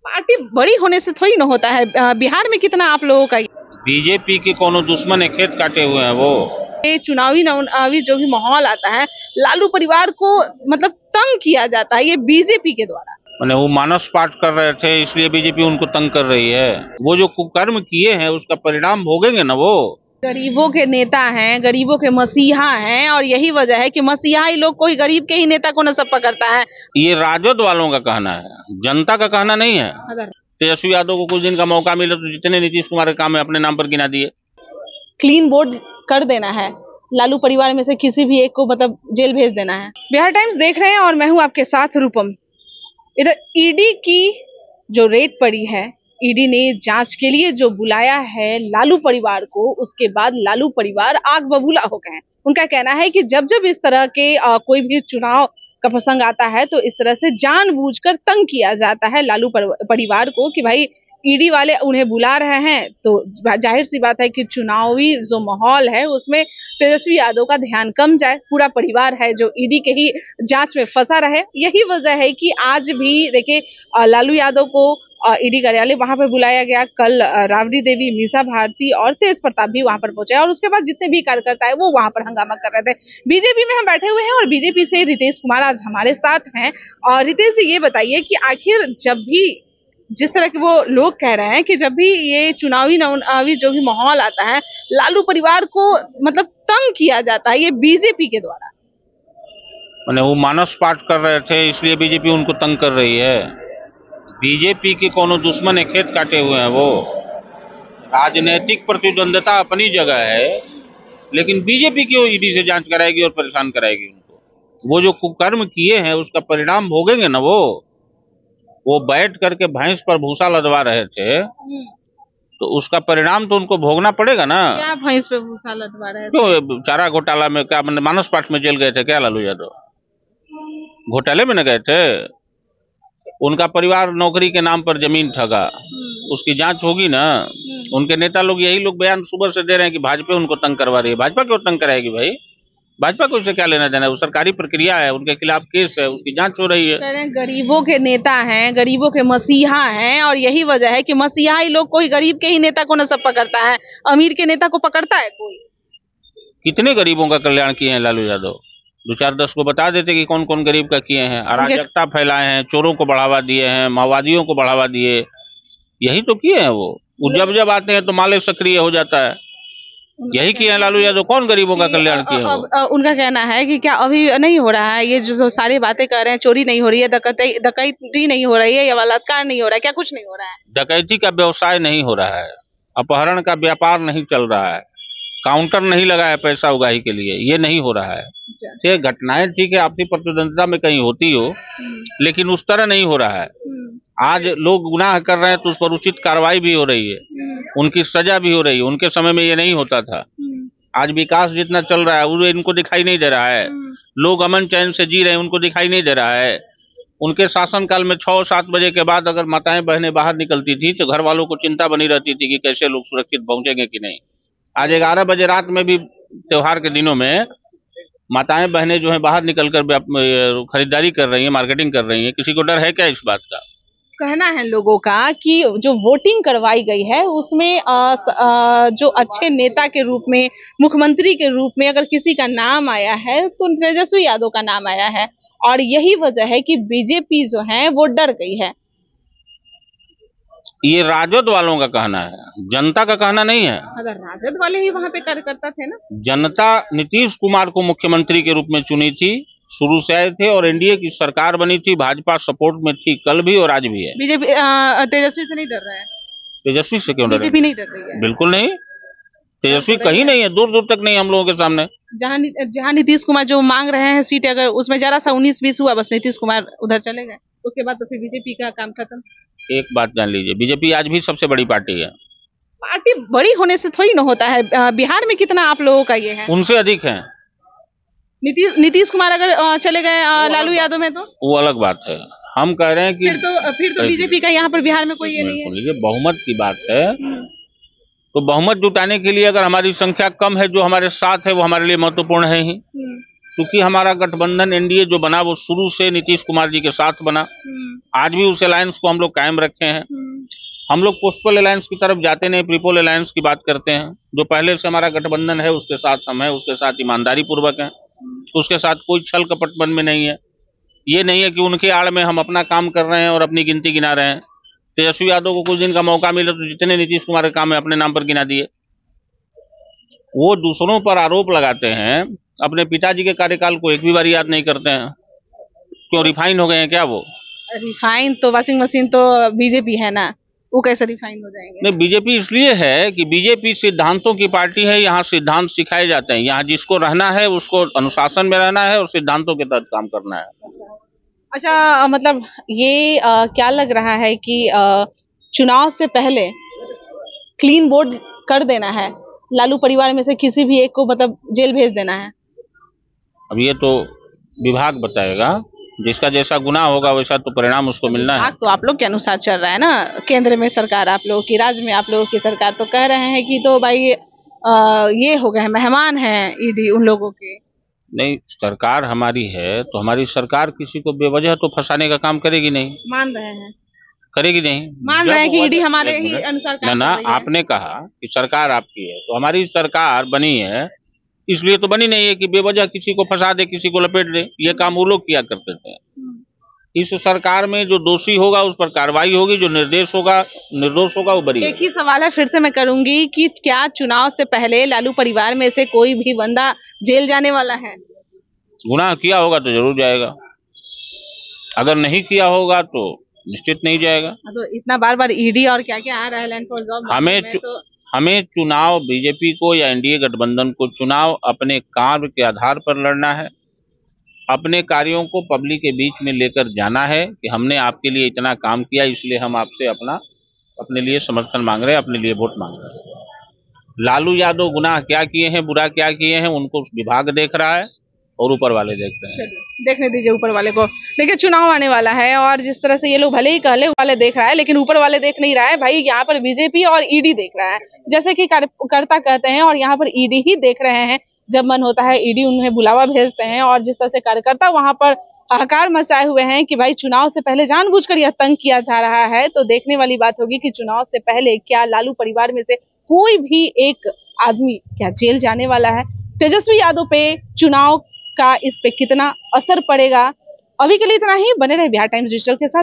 Party बड़ी होने से थोड़ी ना होता है। बिहार में कितना आप लोगों का बीजेपी के कोनो दुश्मन है, खेत काटे हुए हैं वो। ये चुनावी जो भी माहौल आता है, लालू परिवार को मतलब तंग किया जाता है ये बीजेपी के द्वारा। मैंने वो मानस पाठ कर रहे थे, इसलिए बीजेपी उनको तंग कर रही है। वो जो कुकर्म किए हैं उसका परिणाम भोगेंगे ना वो। गरीबों के नेता हैं, गरीबों के मसीहा हैं, और यही वजह है कि मसीहाई लोग कोई गरीब के ही नेता को न सपा करता है। ये राजद वालों का कहना है, जनता का कहना नहीं है। तेजस्वी यादव को कुछ दिन का मौका मिला तो जितने नीतीश कुमार के काम है अपने नाम पर गिना दिए। क्लीन बोर्ड कर देना है, लालू परिवार में से किसी भी एक को मतलब जेल भेज देना है। बिहार टाइम्स देख रहे हैं और मैं हूं आपके साथ रूपम। इधर ईडी की जो रेड पड़ी है, ईडी ने जांच के लिए जो बुलाया है लालू परिवार को, उसके बाद लालू परिवार आग बबूला हो गए हैं। उनका कहना है कि जब जब इस तरह के कोई भी चुनाव का प्रसंग आता है तो इस तरह से जानबूझकर तंग किया जाता है लालू परिवार को कि भाई ईडी वाले उन्हें बुला रहे हैं तो जाहिर सी बात है कि चुनावी जो माहौल है उसमें तेजस्वी यादव का ध्यान कम जाए, पूरा परिवार है जो ईडी के ही जांच में फंसा रहे। यही वजह है कि आज भी देखिए लालू यादव को ईडी कार्यालय वहां पर बुलाया गया। कल राबड़ी देवी, मीसा भारती और तेज प्रताप भी वहां पर पहुंचे और उसके बाद जितने भी कार्यकर्ता है वो वहां पर हंगामा कर रहे थे। बीजेपी में हम बैठे हुए हैं और बीजेपी से रितेश कुमार आज हमारे साथ हैं। और रितेश जी ये बताइए कि आखिर जब भी जिस तरह के वो लोग कह रहे हैं कि जब भी ये चुनावी जो भी माहौल आता है लालू परिवार को मतलब तंग किया जाता है ये बीजेपी के द्वारा। मैंने वो मानस पाठ कर रहे थे, इसलिए बीजेपी उनको तंग कर रही है। बीजेपी के कोनो दुश्मन है, खेत काटे हुए हैं वो। राजनीतिक प्रतिद्वंदता अपनी जगह है, लेकिन बीजेपी क्यों ईडी से जांच कराएगी और परेशान कराएगी उनको। वो जो कुकर्म किए हैं उसका परिणाम भोगेंगे ना वो बैठ करके भैंस पर भूसा लदवा रहे थे तो उसका परिणाम तो उनको भोगना पड़ेगा ना। क्या भैंस पे भूसा लदवा रहे थे? क्यों चारा घोटाला में क्या मानस पाठ में जेल गए थे क्या लालू यादव? घोटाले में न गए थे? उनका परिवार नौकरी के नाम पर जमीन ठगा, उसकी जांच होगी ना। उनके नेता लोग यही लोग बयान सुबह से दे रहे हैं कि भाजपा उनको तंग करवा रही है। भाजपा क्यों तंग कराएगी भाई? भाजपा को उससे क्या लेना देना है? वो सरकारी प्रक्रिया है, उनके खिलाफ केस है, उसकी जांच हो रही है। गरीबों के नेता हैं, गरीबों के मसीहा हैं, और यही वजह है कि मसीहाई लोग कोई गरीब के ही नेता को न सपा करता है, अमीर के नेता को पकड़ता है कोई। कितने गरीबों का कल्याण किए हैं लालू यादव? 2-4-10 को बता देते कि कौन कौन गरीब का किए हैं। अराजकता फैलाए हैं, चोरों को बढ़ावा दिए हैं, माओवादियों को बढ़ावा दिए, यही तो किए हैं वो। जब जब आते हैं तो माले सक्रिय हो जाता है। यही किए हैं लालू यादव। कौन गरीबों का कल्याण किए हैं? उनका कहना है कि क्या अभी नहीं हो रहा है ये जो सारी बातें कर रहे हैं, चोरी नहीं हो रही है, डकैती नहीं हो रही है, या बलात्कार नहीं हो रहा है, क्या कुछ नहीं हो रहा है? डकैती का व्यवसाय नहीं हो रहा है, अपहरण का व्यापार नहीं चल रहा है, काउंटर नहीं लगा है पैसा उगाही के लिए, ये नहीं हो रहा है। ये घटनाएं ठीक है आपसी प्रतिद्वंदता में कहीं होती हो, लेकिन उस तरह नहीं हो रहा है। आज लोग गुनाह कर रहे हैं तो उस पर उचित कार्रवाई भी हो रही है, उनकी सजा भी हो रही है। उनके समय में ये नहीं होता था। आज विकास जितना चल रहा है वो इनको दिखाई नहीं दे रहा है। लोग अमन चैन से जी रहे हैं, उनको दिखाई नहीं दे रहा है। उनके शासनकाल में 6-7 बजे के बाद अगर माताएं बहनें बाहर निकलती थी तो घर वालों को चिंता बनी रहती थी कि कैसे लोग सुरक्षित पहुंचेंगे कि नहीं। आज 11 बजे रात में भी त्योहार के दिनों में माताएं बहनें जो है बाहर निकलकर खरीदारी कर रही हैं, मार्केटिंग कर रही हैं। किसी को डर है क्या इस बात का? कहना है लोगों का कि जो वोटिंग करवाई गई है उसमें जो अच्छे नेता के रूप में, मुख्यमंत्री के रूप में अगर किसी का नाम आया है तो तेजस्वी यादव का नाम आया है, और यही वजह है कि बीजेपी जो है वो डर गई है। ये राजद वालों का कहना है, जनता का कहना नहीं है। अगर राजद वाले ही वहां पे कार्यकर्ता थे ना। जनता नीतीश कुमार को मुख्यमंत्री के रूप में चुनी थी, शुरू से आए थे, और एनडीए की सरकार बनी थी, भाजपा सपोर्ट में थी, कल भी और आज भी है। बीजेपी तेजस्वी से नहीं डर रहा है? तेजस्वी से क्यों डर? बीजेपी नहीं डर रही है? बिल्कुल नहीं, तेजस्वी कहीं नहीं है, दूर दूर तक नहीं हम लोगों के सामने। जहाँ नीतीश कुमार जो मांग रहे हैं सीट, अगर उसमें जरा सा 19-20 हुआ बस नीतीश कुमार उधर चले गए, उसके बाद तो फिर बीजेपी का काम खत्म। एक बात जान लीजिए, बीजेपी आज भी सबसे बड़ी पार्टी है। पार्टी बड़ी होने से थोड़ी ना होता है। बिहार में कितना आप लोगों का ये है? उनसे अधिक है। नीतीश कुमार अगर चले गए लालू यादव में तो वो अलग बात है। हम कह रहे हैं कि फिर तो बीजेपी का यहाँ पर बिहार में कोई ये नहीं है। ये बहुमत की बात है, तो बहुमत जुटाने के लिए अगर हमारी संख्या कम है, जो हमारे साथ है वो हमारे लिए महत्वपूर्ण है ही। क्योंकि हमारा गठबंधन एनडीए जो बना वो शुरू से नीतीश कुमार जी के साथ बना। आज भी उस अलायंस को हम लोग कायम रखे हैं। हम लोग पोस्टल अलायंस की तरफ जाते नहीं, प्रीपोल अलायंस की बात करते हैं। जो पहले से हमारा गठबंधन है उसके साथ हम हैं, उसके साथ ईमानदारी पूर्वक हैं, उसके साथ कोई छल कपटपन में नहीं है। ये नहीं है कि उनके आड़ में हम अपना काम कर रहे हैं और अपनी गिनती गिना रहे हैं। तेजस्वी यादव को कुछ दिन का मौका मिला तो जितने नीतीश कुमार के काम है अपने नाम पर गिना दिए। वो दूसरों पर आरोप लगाते हैं, अपने पिताजी के कार्यकाल को एक भी बार याद नहीं करते हैं। क्यों, रिफाइन हो गए हैं क्या वो? रिफाइन तो वॉशिंग मशीन तो बीजेपी है ना, वो कैसे रिफाइन हो जाएंगे? नहीं, बीजेपी इसलिए है कि बीजेपी सिद्धांतों की पार्टी है। यहाँ सिद्धांत सिखाए जाते हैं। यहाँ जिसको रहना है उसको अनुशासन में रहना है और सिद्धांतों के तहत काम करना है। अच्छा, मतलब ये क्या लग रहा है कि चुनाव से पहले क्लीन बोर्ड कर देना है, लालू परिवार में से किसी भी एक को मतलब जेल भेज देना है? अब ये तो विभाग बताएगा, जिसका जैसा गुनाह होगा वैसा तो परिणाम उसको मिलना है। तो आप लोग के अनुसार चल रहा है ना, केंद्र में सरकार आप लोगों की, राज्य में आप लोगों की सरकार, तो कह रहे हैं कि तो भाई ये हो गए मेहमान हैं ईडी उन लोगों के। नहीं, सरकार हमारी है तो हमारी सरकार किसी को बेवजह तो फंसाने का काम करेगी नहीं। मान रहे हैं? करेगी नहीं। मान रहे हैं कि ईडी हमारे ही अनुसार काम ना, कर रही है। आपने कहा कि सरकार आपकी है तो हमारी सरकार बनी है, इसलिए तो बनी नहीं है कि बेवजह किसी को फंसा दे, किसी को लपेट दे। ये काम वो लोग किया करते थे। इस सरकार में जो दोषी होगा उस पर कार्रवाई होगी, जो निर्दोष होगा वो बरी। एक ही सवाल है, फिर से मैं करूंगी कि क्या चुनाव से पहले लालू परिवार में से कोई भी बंदा जेल जाने वाला है? गुनाह किया होगा तो जरूर जाएगा, अगर नहीं किया होगा तो निश्चित नहीं जाएगा। तो इतना बार बार ईडी और क्या क्या आ रहा है लैंड फॉर जॉब, हमें चुनाव बीजेपी को या एनडीए गठबंधन को चुनाव अपने कार्य के आधार पर लड़ना है। अपने कार्यों को पब्लिक के बीच में लेकर जाना है कि हमने आपके लिए इतना काम किया, इसलिए हम आपसे अपने लिए समर्थन मांग रहे हैं, अपने लिए वोट मांग रहे हैं। लालू यादव गुनाह क्या किए हैं, बुरा क्या किए हैं, उनको विभाग देख रहा है और ऊपर वाले देख रहे हैं। देखने दीजिए ऊपर वाले को। देखिए, चुनाव आने वाला है और जिस तरह से ये लोग भले ही कहले वाले देख रहा है, लेकिन ऊपर वाले देख नहीं रहा है भाई। यहाँ पर बीजेपी और ईडी देख रहा है, जैसे कि कार्यकर्ता कहते हैं, और यहाँ पर ईडी ही देख रहे हैं। जब मन होता है ईडी उन्हें बुलावा भेजते हैं, और जिस तरह से कार्यकर्ता वहां पर हाहाकार मचाए हुए हैं कि भाई चुनाव से पहले जानबूझकर यह तंग किया जा रहा है, तो देखने वाली बात होगी कि चुनाव से पहले क्या लालू परिवार में से कोई भी एक आदमी क्या जेल जाने वाला है? तेजस्वी यादव पे चुनाव का इस पे कितना असर पड़ेगा? अभी के लिए इतना ही। बने रहे बिहार टाइम्स डिजिटल के साथ।